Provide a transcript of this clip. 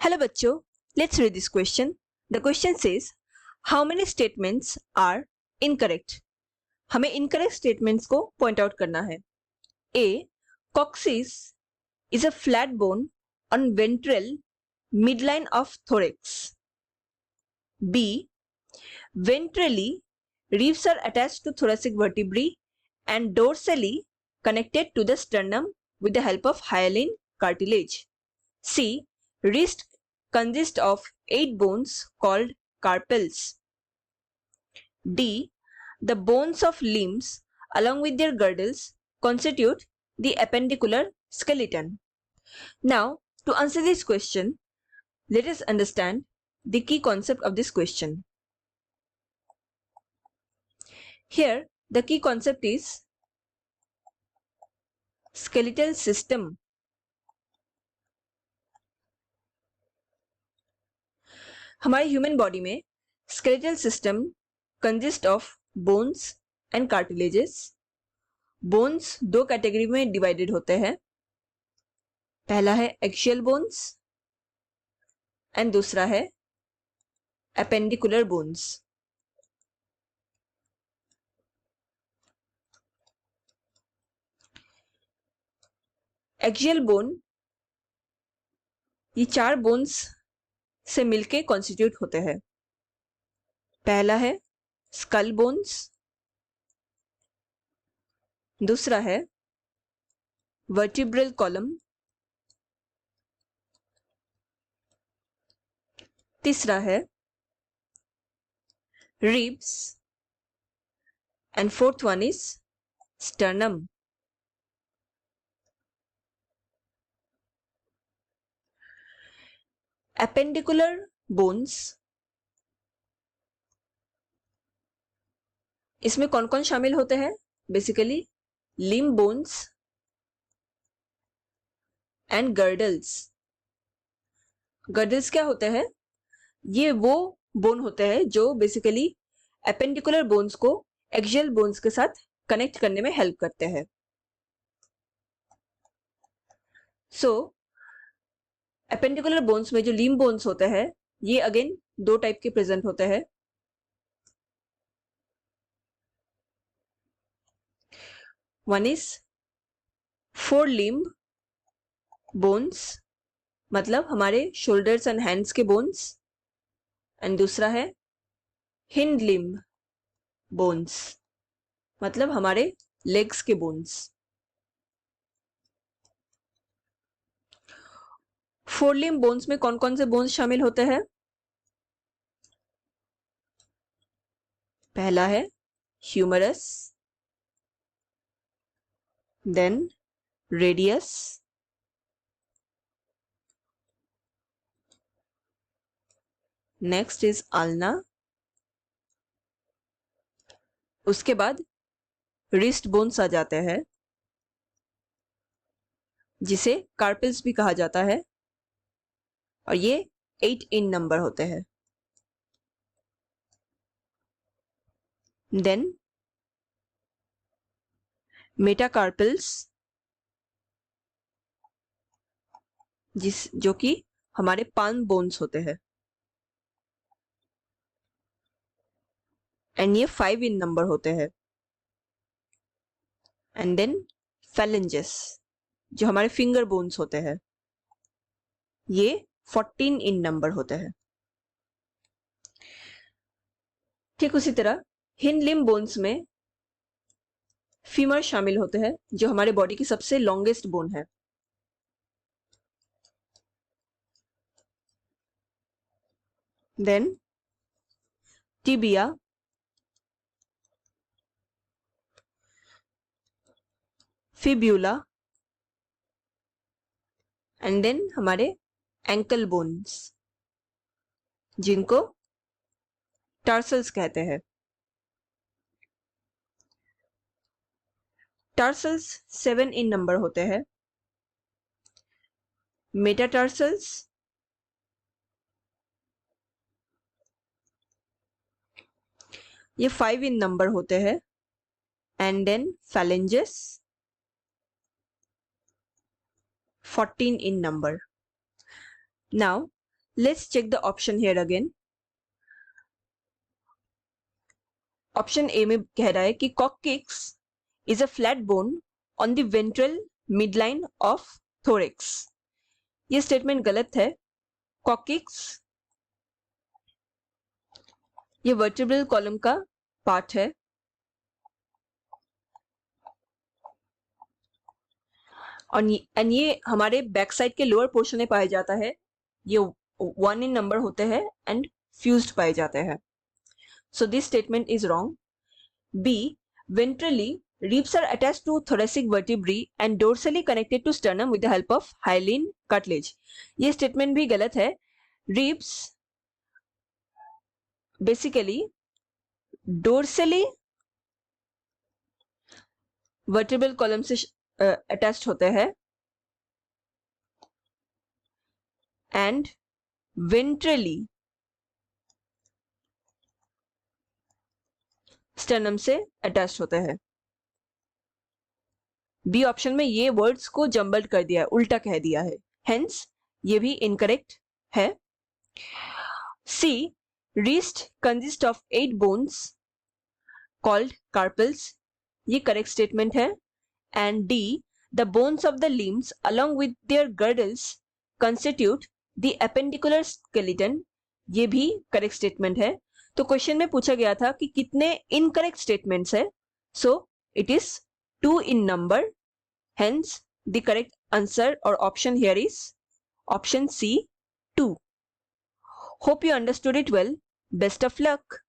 Hello बच्चों, let's read this question. The question says, how many statements are incorrect? हमें incorrect statements को point out करना है. A. Coccyx is a flat bone on ventral midline of thorax. B. Ventrally, ribs are attached to thoracic vertebrae and dorsally connected to the sternum with the help of hyaline cartilage. C. Wrist consists of 8 bones called carpels. D. The bones of limbs along with their girdles constitute the appendicular skeleton. Now, to answer this question, let us understand the key concept of this question. Here, the key concept is skeletal system. हमारे human body में skeletal system consist of bones and cartilages. Bones दो category में divided होते हैं. पहला है axial bones and दूसरा है एपेंडिकुलर बोन्स. एक्सियल बोन ये 4 बोन्स से मिलके कॉन्स्टिट्यूट होते हैं. पहला है स्कल बोन्स, दूसरा है वर्टिब्रल कॉलम, तीसरा है ribs and fourth one is sternum. Appendicular bones, इसमें कौन कौन शामिल होते हैं? Basically limb bones and girdles. Girdles क्या होते हैं? ये वो बोन होते हैं जो बेसिकली एपेंडिकुलर बोन्स को एक्सियल बोन्स के साथ कनेक्ट करने में हेल्प करते हैं. सो एपेंडिकुलर बोन्स में जो लिम्ब बोन्स होते हैं ये अगेन 2 टाइप के प्रेजेंट होते हैं. One is four limb bones, मतलब हमारे शोल्डर्स एंड हैंड्स के बोन्स, एंड दूसरा है हिंड लिम्ब बोन्स, मतलब हमारे लेग्स के बोन्स. फोर लिम्ब बोन्स में कौन कौन से बोन्स शामिल होते हैं? पहला है humerus, then radius, next is ulna, उसके बाद रिस्ट बोन्स आ जाते हैं जिसे कार्पल्स भी कहा जाता है और ये 8 इन नंबर होते हैं. देन मेटाकार्पल्स जो कि हमारे पाल्म बोन्स होते हैं एंड ये 5 इन नंबर होते हैं. एंड देन फैलेंजेस जो हमारे फिंगर बोन्स होते हैं, ये 14 इन नंबर होते हैं. ठीक उसी तरह हिंड लिम्ब बोन्स में फीमर शामिल होते हैं जो हमारे बॉडी की सबसे लॉन्गेस्ट बोन है. Then tibia, fibula and then हमारे एंकल बोन्स जिनको टार्सल्स कहते हैं. टार्सल्स 7 इन नंबर होते हैं. मेटाटार्सल्स, ये 5 इन नंबर होते हैं. And then phalanges 14 in number. Now, Let's check the option here again. Option A में कह रहा है कि coccyx is a flat bone on the ventral midline of thorax. ये स्टेटमेंट गलत है. coccyx ये वर्टिब्रल कॉलम का पार्ट है. और ये हमारे बैक साइड के लोअर पोर्शन में पाया जाता है. ये 1 in नंबर होते हैं एंड फ्यूज्ड पाए जाते हैं. So this statement is wrong. B. Ventrally, ribs are attached to thoracic vertebrae and dorsally connected to sternum with the help of hyaline cartilage. ये statement भी गलत है. Ribs basically dorsally vertebral column से attached होते हैं and ventrally sternum से attach होते हैं. बी ऑप्शन में ये वर्ड्स को जंबल्ड कर दिया है, उल्टा कह दिया है, हेंस ये भी इनकरेक्ट है. C. Wrist consist of 8 bones called carpals. ये करेक्ट स्टेटमेंट है. And D. The bones of the limbs along with their girdles constitute the appendicular skeleton. ये भी करेक्ट स्टेटमेंट है. तो क्वेश्चन में पूछा गया था कि कितने इनकरेक्ट स्टेटमेंट्स है. So it is 2 in number. Hence the correct answer or option here is option C, 2. Hope you understood it well. Best of luck.